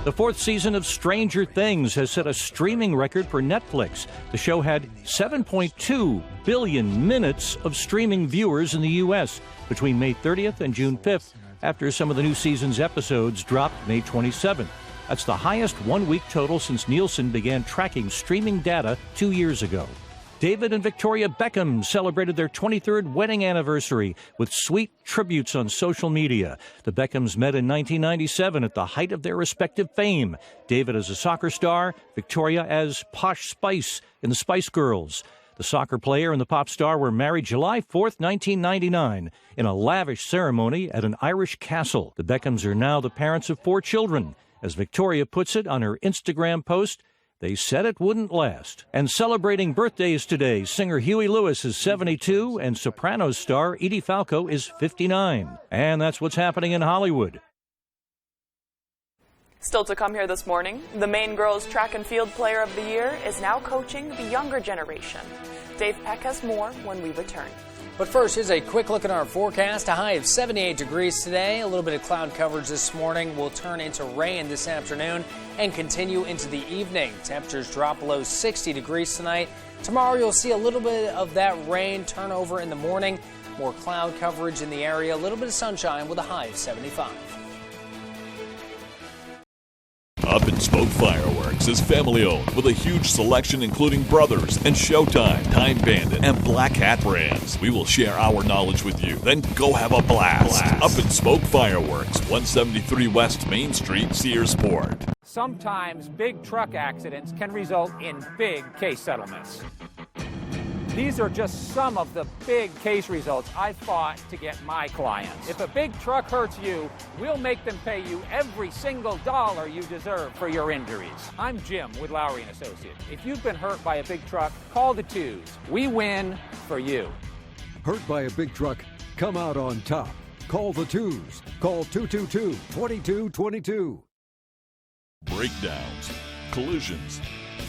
The fourth season of Stranger Things has set a streaming record for Netflix. The show had 7.2 billion minutes of streaming viewers in the U.S. between May 30th and June 5th, after some of the new season's episodes dropped May 27th. That's the highest one-week total since Nielsen began tracking streaming data 2 years ago. David and Victoria Beckham celebrated their 23rd wedding anniversary with sweet tributes on social media. The Beckhams met in 1997 at the height of their respective fame. David as a soccer star, Victoria as Posh Spice in the Spice Girls. The soccer player and the pop star were married July 4th, 1999, in a lavish ceremony at an Irish castle. The Beckhams are now the parents of 4 children. As Victoria puts it on her Instagram post, they said it wouldn't last. And celebrating birthdays today, singer Huey Lewis is 72 and Sopranos star Edie Falco is 59. And that's what's happening in Hollywood. Still to come here this morning, the Maine girls track and field player of the year is now coaching the younger generation. Dave Peck has more when we return. But first, here's a quick look at our forecast. A high of 78 degrees today. A little bit of cloud coverage this morning will turn into rain this afternoon and continue into the evening. Temperatures drop below 60 degrees tonight. Tomorrow, you'll see a little bit of that rain turn over in the morning. More cloud coverage in the area. A little bit of sunshine with a high of 75. Up and Spoke Fireworks is family-owned with a huge selection including Brothers and Showtime, Time Bandit, and Black Hat brands. We will share our knowledge with you, then go have a blast. Up and Spoke Fireworks, 173 West Main Street, Searsport. Sometimes big truck accidents can result in big case settlements. These are just some of the big case results I fought to get my clients. If a big truck hurts you, we'll make them pay you every single dollar you deserve for your injuries. I'm Jim with Lowry & Associates. If you've been hurt by a big truck, call the Twos. We win for you. Hurt by a big truck? Come out on top. Call the Twos. Call 222-2222. Breakdowns, collisions.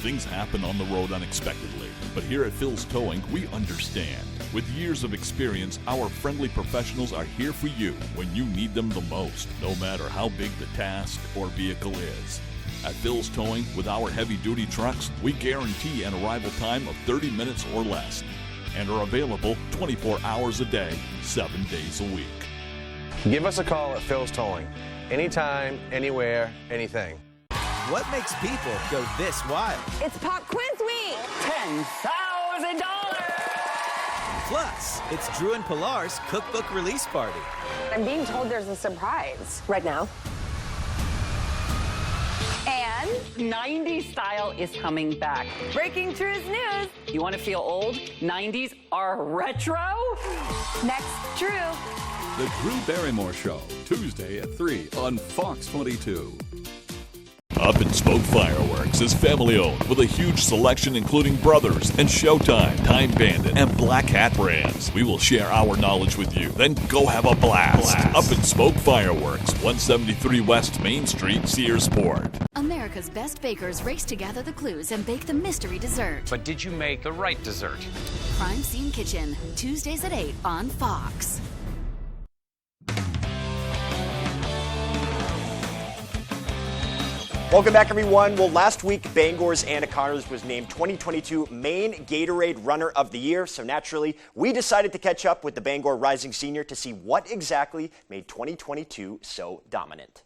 Things happen on the road unexpectedly, but here at Phil's Towing, we understand. With years of experience, our friendly professionals are here for you when you need them the most, no matter how big the task or vehicle is. At Phil's Towing, with our heavy-duty trucks, we guarantee an arrival time of 30 minutes or less and are available 24 hours a day, 7 days a week. Give us a call at Phil's Towing. Anytime, anywhere, anything. What makes people go this wild? It's Pop Quiz Week! $10,000! Plus, it's Drew and Pilar's cookbook release party. I'm being told there's a surprise right now. And 90s style is coming back. Breaking Drew's news. You want to feel old? 90s are retro? Next, Drew. The Drew Barrymore Show, Tuesday at 3 on Fox 22. Up and Smoke Fireworks is family-owned with a huge selection including Brothers and Showtime, Time Bandit, and Black Hat brands. We will share our knowledge with you, then go have a blast. Up and Smoke Fireworks, 173 West Main Street, Searsport. America's best bakers race to gather the clues and bake the mystery dessert. But did you make the right dessert? Crime Scene Kitchen, Tuesdays at 8 on Fox. Welcome back, everyone. Well, last week, Bangor's Anna Connors was named 2022 Maine Gatorade Runner of the Year. So naturally, we decided to catch up with the Bangor Rising Senior to see what exactly made 2022 so dominant.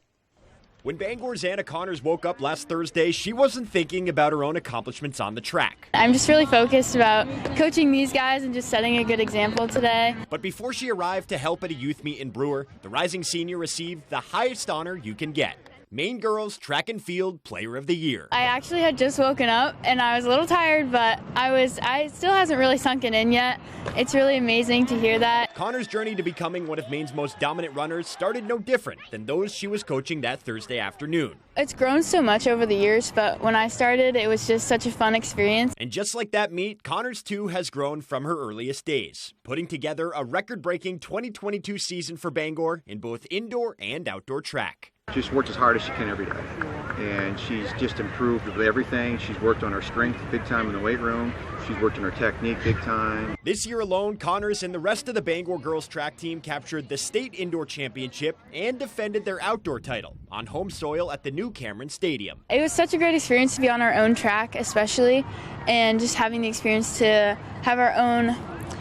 When Bangor's Anna Connors woke up last Thursday, she wasn't thinking about her own accomplishments on the track. I'm just really focused about coaching these guys and just setting a good example today. But before she arrived to help at a youth meet in Brewer, the Rising Senior received the highest honor you can get. Maine Girls Track and Field Player of the Year. I actually had just woken up and I was a little tired, but I still hasn't really sunken in yet. It's really amazing to hear that. Connors' journey to becoming one of Maine's most dominant runners started no different than those she was coaching that Thursday afternoon. It's grown so much over the years, but when I started, it was just such a fun experience. And just like that meet, Connors too has grown from her earliest days, putting together a record-breaking 2022 season for Bangor in both indoor and outdoor track. Just works as hard as she can every day, and she's just improved with everything. She's worked on her strength big time in the weight room. She's worked on her technique big time. This year alone, Connors and the rest of the Bangor girls track team captured the state indoor championship and defended their outdoor title on home soil at the new Cameron Stadium. It was such a great experience to be on our own track, especially, and just having the experience to have our own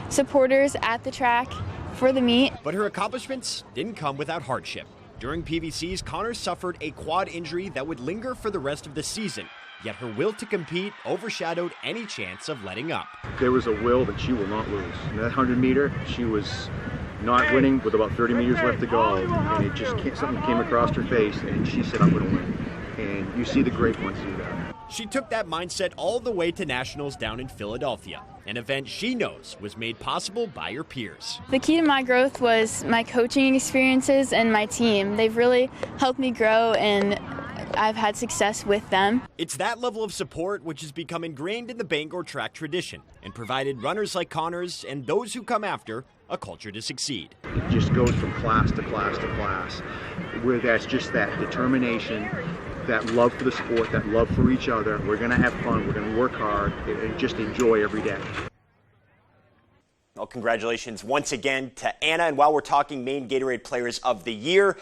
supporters at the track for the meet. But her accomplishments didn't come without hardship. During PVCs, Connors suffered a quad injury that would linger for the rest of the season, yet her will to compete overshadowed any chance of letting up. There was a will that she will not lose. In that 100-meter, she was not winning with about 30 meters left to go, and it just something came across her face, and she said, I'm going to win. And you see the great ones do that. She took that mindset all the way to Nationals down in Philadelphia, an event she knows was made possible by her peers. The key to my growth was my coaching experiences and my team. They've really helped me grow, and I've had success with them. It's that level of support which has become ingrained in the Bangor track tradition and provided runners like Connors and those who come after a culture to succeed. It just goes from class to class to class, where that's just that determination, that love for the sport, that love for each other. We're going to have fun, we're going to work hard, and just enjoy every day. Well, congratulations once again to Anna. And while we're talking Maine Gatorade Players of the Year,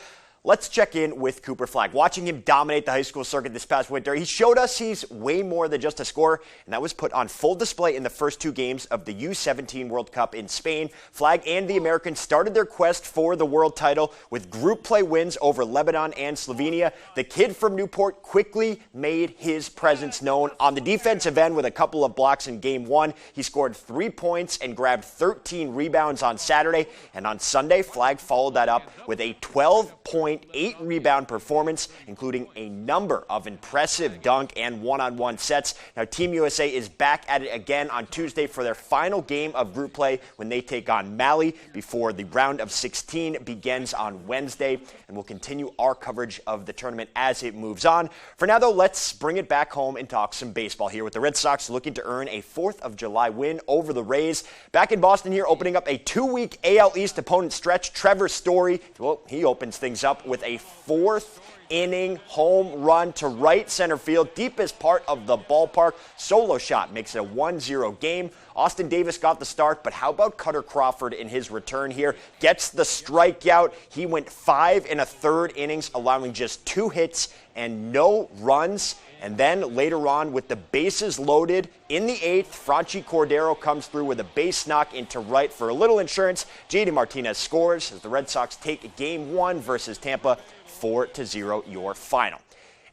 let's check in with Cooper Flagg. Watching him dominate the high school circuit this past winter, he showed us he's way more than just a scorer, and that was put on full display in the first two games of the U17 World Cup in Spain. Flagg and the Americans started their quest for the world title with group play wins over Lebanon and Slovenia. The kid from Newport quickly made his presence known on the defensive end with a couple of blocks in game one. He scored 3 points and grabbed 13 rebounds on Saturday, and on Sunday, Flagg followed that up with a 12-point 8-rebound performance, including a number of impressive dunk and one-on-one sets. Now, Team USA is back at it again on Tuesday for their final game of group play when they take on Mali before the round of 16 begins on Wednesday, and we'll continue our coverage of the tournament as it moves on. For now, though, let's bring it back home and talk some baseball here with the Red Sox looking to earn a 4th of July win over the Rays. Back in Boston here, opening up a 2-week AL East opponent stretch. Trevor Story, well, he opens things up with a 4th-inning home run to right center field, deepest part of the ballpark. Solo shot makes it a 1-0 game. Austin Davis got the start, but how about Cutter Crawford in his return here? Gets the strikeout. He went 5 1/3 innings, allowing just 2 hits and no runs. And then later on, with the bases loaded in the 8th, Franchi Cordero comes through with a base knock into right for a little insurance. JD Martinez scores as the Red Sox take Game 1 versus Tampa, 4-0 your final.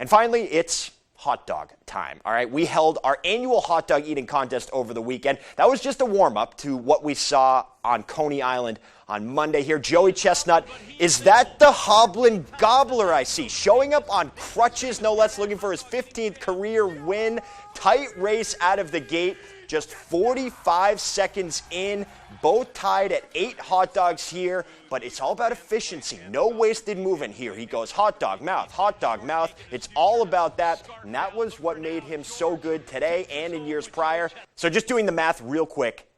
And finally, it's hot dog time. All right, we held our annual hot dog eating contest over the weekend. That was just a warm-up to what we saw on Coney Island on Monday here. Joey Chestnut, is that the Hoblin Gobbler I see? Showing up on crutches, no less, looking for his 15th career win. Tight race out of the gate. Just 45 seconds in, both tied at 8 hot dogs here, but it's all about efficiency. No wasted movement here. He goes hot dog mouth. It's all about that, and that was what made him so good today and in years prior. So just doing the math real quick,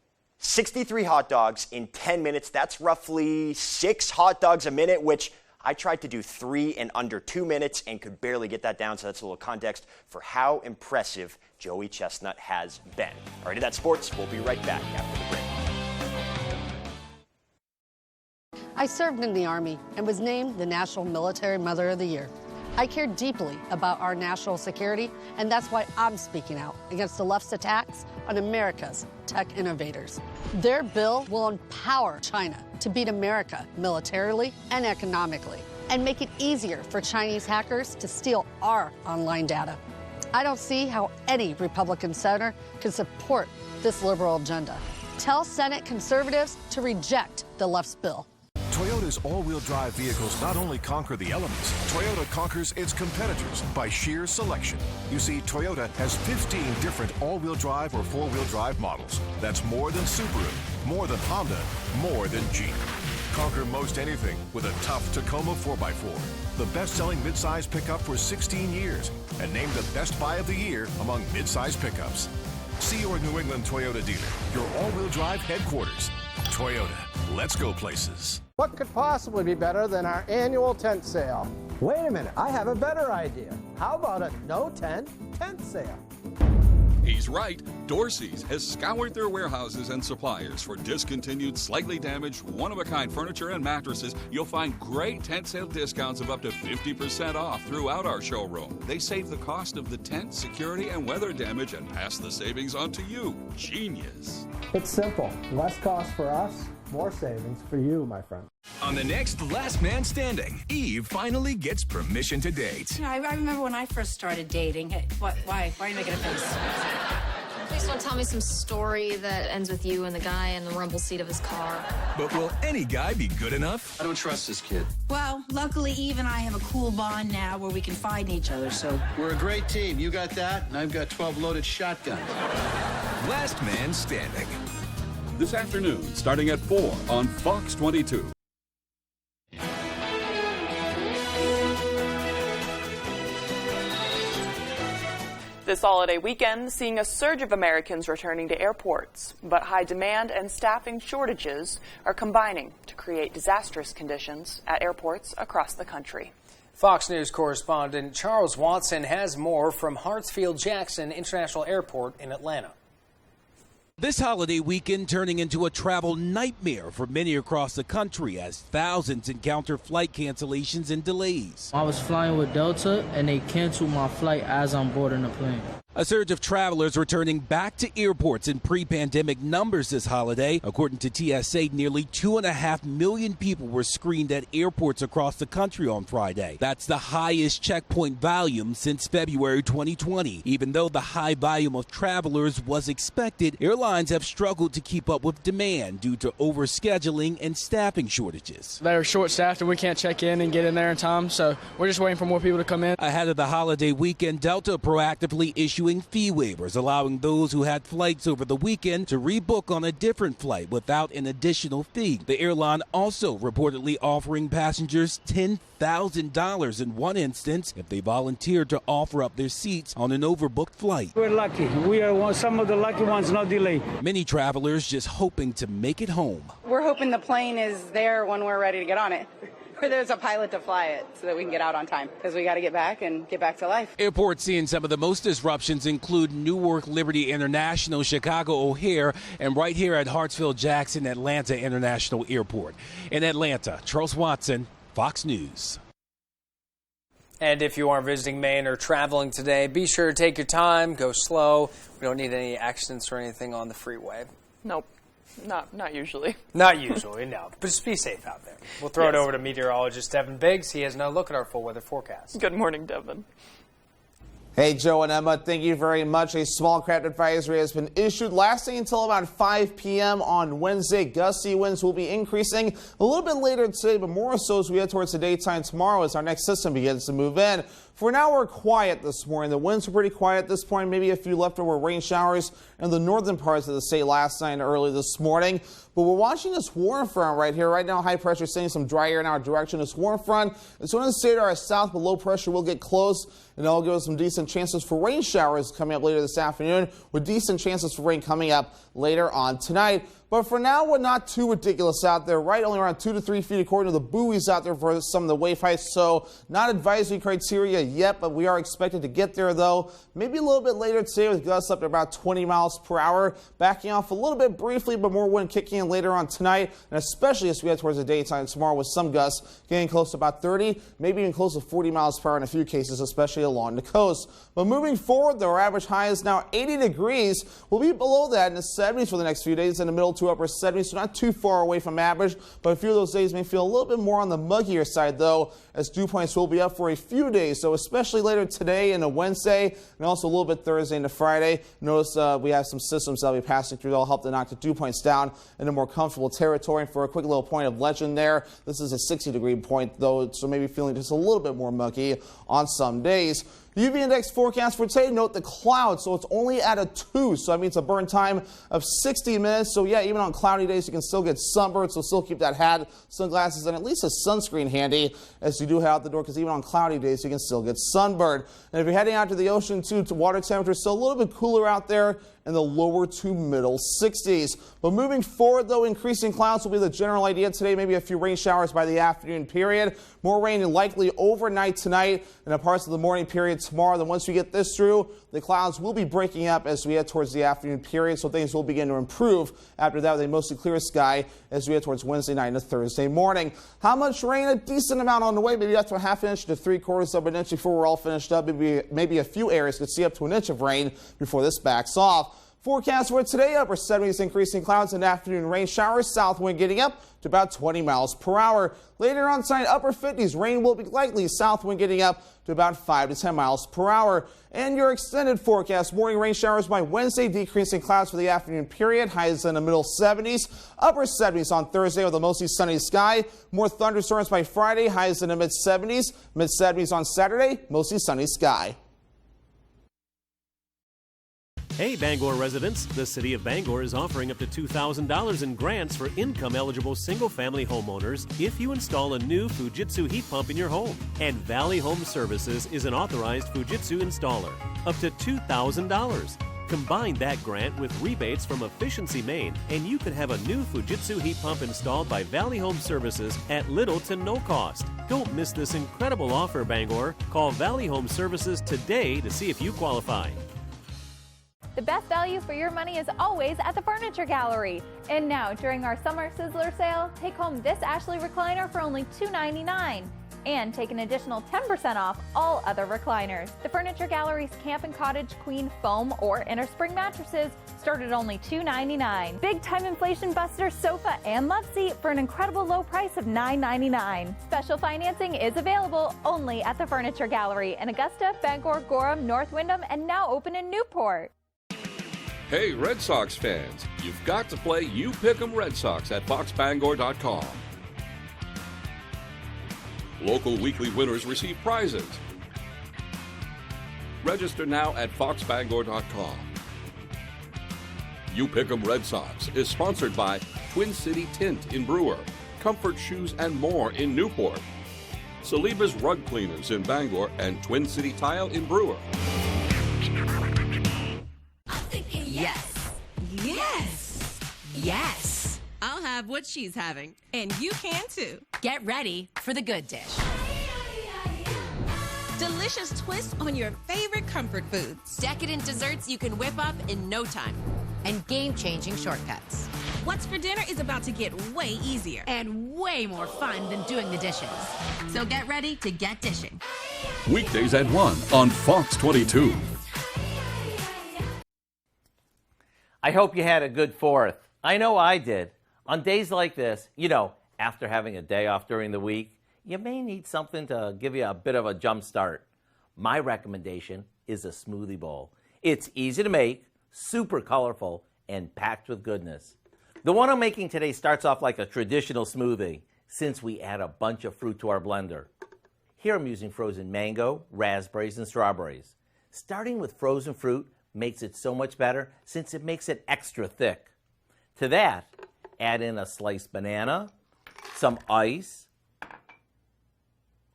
63 hot dogs in 10 minutes. That's roughly 6 hot dogs a minute, which I tried to do 3 in under 2 minutes and could barely get that down, so that's a little context for how impressive Joey Chestnut has been. All right, that's sports. We'll be right back after the break. I served in the Army and was named the National Military Mother of the Year. I care deeply about our national security, and that's why I'm speaking out against the left's attacks on America's tech innovators. Their bill will empower China to beat America militarily and economically, and make it easier for Chinese hackers to steal our online data. I don't see how any Republican senator can support this liberal agenda. Tell Senate conservatives to reject the left's bill. Toyota's all-wheel drive vehicles not only conquer the elements, Toyota conquers its competitors by sheer selection. You see, Toyota has 15 different all-wheel drive or four-wheel drive models. That's more than Subaru, more than Honda, more than Jeep. Conquer most anything with a tough Tacoma 4x4, the best-selling midsize pickup for 16 years, and named the Best Buy of the Year among midsize pickups. See your New England Toyota dealer, your all-wheel drive headquarters. Toyota, let's go places. What could possibly be better than our annual tent sale? Wait a minute, I have a better idea. How about a no tent sale? He's right. Dorsey's has scoured their warehouses and suppliers for discontinued, slightly damaged, one-of-a-kind furniture and mattresses. You'll find great tent sale discounts of up to 50% off throughout our showroom. They save the cost of the tent, security, and weather damage and pass the savings on to you. Genius. It's simple. Less cost for us, more savings for you, my friend. On the next Last Man Standing, Eve finally gets permission to date. You know, I remember when I first started dating. Hey, why are you making a face? Please don't tell me some story that ends with you and the guy in the rumble seat of his car. But will any guy be good enough? I don't trust this kid. Well, luckily Eve and I have a cool bond now where we can find each other, so... We're a great team. You got that, and I've got 12 loaded shotguns. Last Man Standing. This afternoon, starting at 4 on Fox 22. This holiday weekend, seeing a surge of Americans returning to airports, but high demand and staffing shortages are combining to create disastrous conditions at airports across the country. Fox News correspondent Charles Watson has more from Hartsfield-Jackson International Airport in Atlanta. This holiday weekend turning into a travel nightmare for many across the country as thousands encounter flight cancellations and delays. I was flying with Delta and they canceled my flight as I'm boarding the plane. A surge of travelers returning back to airports in pre-pandemic numbers this holiday. According to TSA, nearly 2.5 million people were screened at airports across the country on Friday. That's the highest checkpoint volume since February 2020. Even though the high volume of travelers was expected, airlines have struggled to keep up with demand due to overscheduling and staffing shortages. They're short-staffed and we can't check in and get in there in time, so we're just waiting for more people to come in. Ahead of the holiday weekend, Delta proactively issuing fee waivers, allowing those who had flights over the weekend to rebook on a different flight without an additional fee. The airline also reportedly offering passengers $10,000 in one instance if they volunteered to offer up their seats on an overbooked flight. We're lucky. We are some of the lucky ones, no delay. Many travelers just hoping to make it home. We're hoping the plane is there when we're ready to get on it. Or there's a pilot to fly it so that we can get out on time because we got to get back and get back to life. Airports seeing some of the most disruptions include Newark Liberty International, Chicago O'Hare, and right here at Hartsfield-Jackson Atlanta International Airport. In Atlanta, Charles Watson, Fox News. And if you are visiting Maine or traveling today, be sure to take your time, go slow. We don't need any accidents or anything on the freeway. Nope. Not usually. Not usually, no. But just be safe out there. We'll throw it over to meteorologist Devin Biggs. He has no look at our full weather forecast. Good morning, Devin. Hey, Joe and Emma, thank you very much. A small craft advisory has been issued lasting until about 5 p.m. on Wednesday. Gusty winds will be increasing a little bit later today, but more so as we head towards the daytime tomorrow as our next system begins to move in. For now, we're quiet this morning. The winds are pretty quiet at this point, maybe a few leftover rain showers in the northern parts of the state last night and early this morning. But we're watching this warm front right here. Right now, high pressure is sending some dry air in our direction. This warm front is going to stay to our south, but low pressure will get close, and that'll give us some decent chances for rain showers coming up later this afternoon, with decent chances for rain coming up later on tonight. But for now, we're not too ridiculous out there, right? Only around 2 to 3 feet according to the buoys out there for some of the wave heights. So not advisory criteria yet, but we are expected to get there, though. Maybe a little bit later today with gusts up to about 20 miles per hour. Backing off a little bit briefly, but more wind kicking in later on tonight, and especially as we head towards the daytime tomorrow with some gusts getting close to about 30, maybe even close to 40 miles per hour in a few cases, especially along the coast. But moving forward, though, our average high is now 80 degrees. We'll be below that in the 70s for the next few days, in the middle to upper 70s, so not too far away from average, but a few of those days may feel a little bit more on the muggier side, though, as dew points will be up for a few days, so especially later today and a Wednesday, and also a little bit Thursday into Friday. Notice we have some systems that will be passing through that will help to knock the dew points down into more comfortable territory. And for a quick little point of legend there, this is a 60-degree point, though, so maybe feeling just a little bit more muggy on some days. UV index forecast for today, note the clouds, so it's only at a 2, so that means a burn time of 60 minutes. So yeah, even on cloudy days, you can still get sunburned, so still keep that hat, sunglasses, and at least a sunscreen handy as you do head out the door, because even on cloudy days, you can still get sunburned. And if you're heading out to the ocean, too, to water temperature, still a little bit cooler out there in the lower to middle 60s. But moving forward, though, increasing clouds will be the general idea today. Maybe a few rain showers by the afternoon period. More rain and likely overnight tonight and in parts of the morning period tomorrow. Then once we get this through, the clouds will be breaking up as we head towards the afternoon period, so things will begin to improve after that with a mostly clear sky as we head towards Wednesday night and Thursday morning. How much rain? A decent amount on the way, maybe up to a half inch to 3/4 of an inch before we're all finished up. Maybe a few areas could see up to an inch of rain before this backs off. Forecast for today, upper 70s, increasing clouds and afternoon rain showers. South wind getting up to about 20 miles per hour. Later on tonight, upper 50s, rain will be likely. South wind getting up to about 5 to 10 miles per hour. And your extended forecast, morning rain showers by Wednesday, decreasing clouds for the afternoon period. Highs in the middle 70s, upper 70s on Thursday with a mostly sunny sky. More thunderstorms by Friday, highs in the mid 70s, mid 70s on Saturday, mostly sunny sky. Hey Bangor residents, the City of Bangor is offering up to $2,000 in grants for income-eligible single-family homeowners if you install a new Fujitsu heat pump in your home. And Valley Home Services is an authorized Fujitsu installer. Up to $2,000. Combine that grant with rebates from Efficiency Maine, and you could have a new Fujitsu heat pump installed by Valley Home Services at little to no cost. Don't miss this incredible offer, Bangor. Call Valley Home Services today to see if you qualify. The best value for your money is always at the Furniture Gallery. And now, during our Summer Sizzler sale, take home this Ashley recliner for only $2.99. And take an additional 10% off all other recliners. The Furniture Gallery's Camp and Cottage Queen Foam or Inner Spring mattresses start at only $2.99. Big time inflation buster sofa and love seat for an incredible low price of $9.99. Special financing is available only at the Furniture Gallery in Augusta, Bangor, Gorham, North Windham, and now open in Newport. Hey, Red Sox fans, you've got to play You Pick 'em Red Sox at foxbangor.com. Local weekly winners receive prizes. Register now at foxbangor.com. You Pick 'em Red Sox is sponsored by Twin City Tint in Brewer, Comfort Shoes and More in Newport, Saliba's Rug Cleaners in Bangor, and Twin City Tile in Brewer. Yes. Yes. Yes. I'll have what she's having. And you can too. Get ready for the good dish. Delicious twist on your favorite comfort foods. Decadent desserts you can whip up in no time. And game-changing shortcuts. What's for dinner is about to get way easier. And way more fun than doing the dishes. So get ready to get dishing. Weekdays at 1 on Fox 22. I hope you had a good 4th. I know I did. On days like this, after having a day off during the week, you may need something to give you a bit of a jump start. My recommendation is a smoothie bowl. It's easy to make, super colorful, and packed with goodness. The one I'm making today starts off like a traditional smoothie, since we add a bunch of fruit to our blender. Here I'm using frozen mango, raspberries, and strawberries. Starting with frozen fruit makes it so much better since it makes it extra thick. To that, add in a sliced banana, some ice,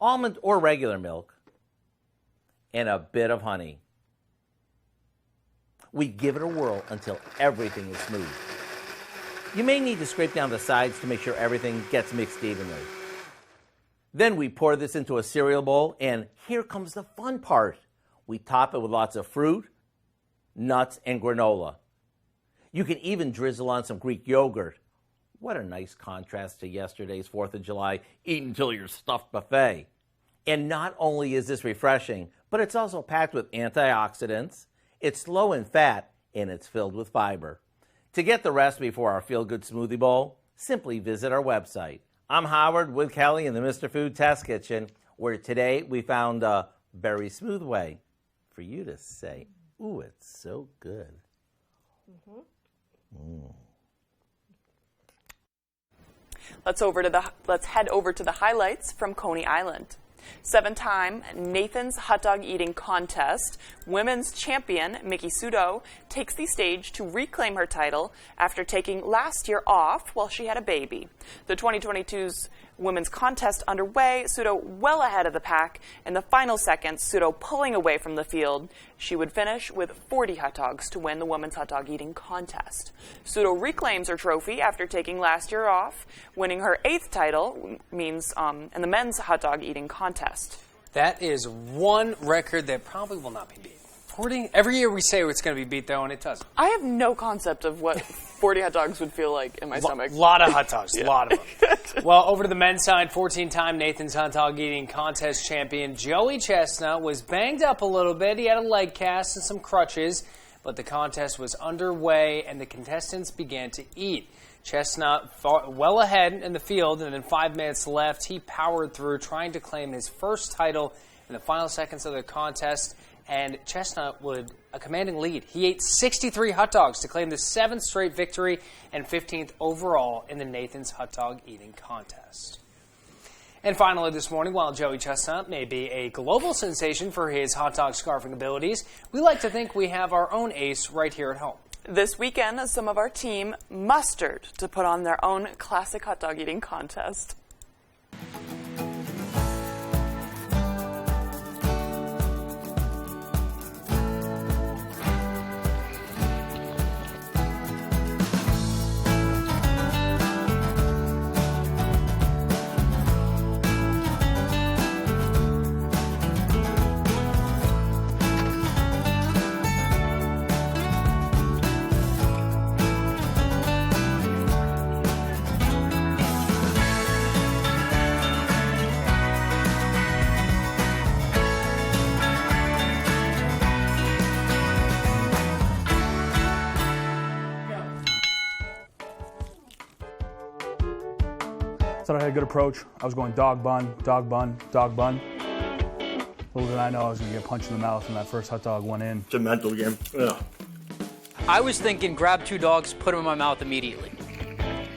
almond or regular milk, and a bit of honey. We give it a whirl until everything is smooth. You may need to scrape down the sides to make sure everything gets mixed evenly. Then we pour this into a cereal bowl, and here comes the fun part. We top it with lots of fruit, nuts, and granola. You can even drizzle on some Greek yogurt. What a nice contrast to yesterday's 4th of July eat until you're stuffed buffet. And not only is this refreshing, but it's also packed with antioxidants, it's low in fat, and it's filled with fiber. To get the recipe for our feel-good smoothie bowl, simply visit our website. I'm Howard with Kelly in the Mr. Food Test Kitchen, where today we found a very smooth way for you to say, ooh, it's so good. Let's head over to the highlights from Coney Island. 7-time Nathan's Hot Dog Eating Contest women's champion Miki Sudo takes the stage to reclaim her title after taking last year off while she had a baby. The 2022's women's contest underway, Sudo well ahead of the pack. In the final seconds, Sudo pulling away from the field. She would finish with 40 hot dogs to win the women's hot dog eating contest. Sudo reclaims her trophy after taking last year off, winning her 8th title in the men's hot dog eating contest. That is one record that probably will not be beat. 40? Every year we say it's going to be beat, though, and it doesn't. I have no concept of what 40 hot dogs would feel like in my stomach. A lot of hot dogs, a lot of them. Well, over to the men's side, 14-time Nathan's Hot Dog Eating Contest champion Joey Chestnut was banged up a little bit. He had a leg cast and some crutches, but the contest was underway and the contestants began to eat. Chestnut well ahead in the field, and in 5 minutes left, he powered through, trying to claim his first title in the final seconds of the contest. And Chestnut with a commanding lead. He ate 63 hot dogs to claim the 7th straight victory and 15th overall in the Nathan's Hot Dog Eating Contest. And finally this morning, while Joey Chestnut may be a global sensation for his hot dog scarfing abilities, we like to think we have our own ace right here at home. This weekend, some of our team mustered to put on their own classic hot dog eating contest. Thought I had a good approach. I was going dog bun, dog bun, dog bun. Little did I know I was going to get punched in the mouth when that first hot dog went in. It's a mental game. Yeah. I was thinking grab 2 dogs, put them in my mouth immediately.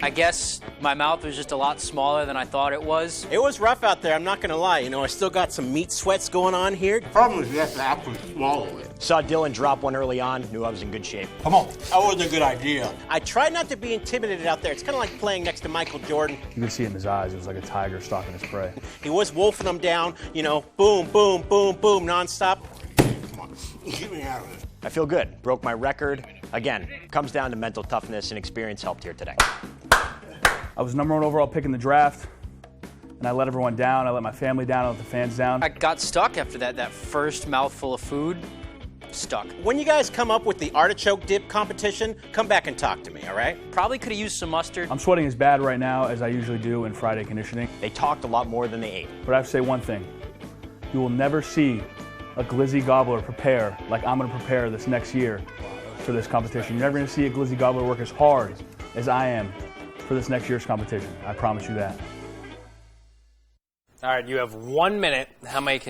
I guess my mouth was just a lot smaller than I thought it was. It was rough out there, I'm not going to lie. You know, I still got some meat sweats going on here. The problem is you have to actually swallow it. Saw Dylan drop one early on, knew I was in good shape. Come on, that wasn't a good idea. I tried not to be intimidated out there. It's kind of like playing next to Michael Jordan. You could see it in his eyes. It was like a tiger stalking his prey. He was wolfing them down, you know, boom, boom, boom, boom, nonstop. Come on, get me out of this. I feel good. Broke my record. Again, comes down to mental toughness and experience helped here today. I was #1 overall pick in the draft, and I let everyone down. I let my family down. I let the fans down. I got stuck after that first mouthful of food. Stuck. When you guys come up with the artichoke dip competition, come back and talk to me, all right? Probably could have used some mustard. I'm sweating as bad right now as I usually do in Friday conditioning. They talked a lot more than they ate. But I have to say one thing. You will never see a glizzy gobbler prepare like I'm going to prepare this next year for this competition. You're never going to see a glizzy gobbler work as hard as I am for this next year's competition. I promise you that. All right, you have 1 minute. How many?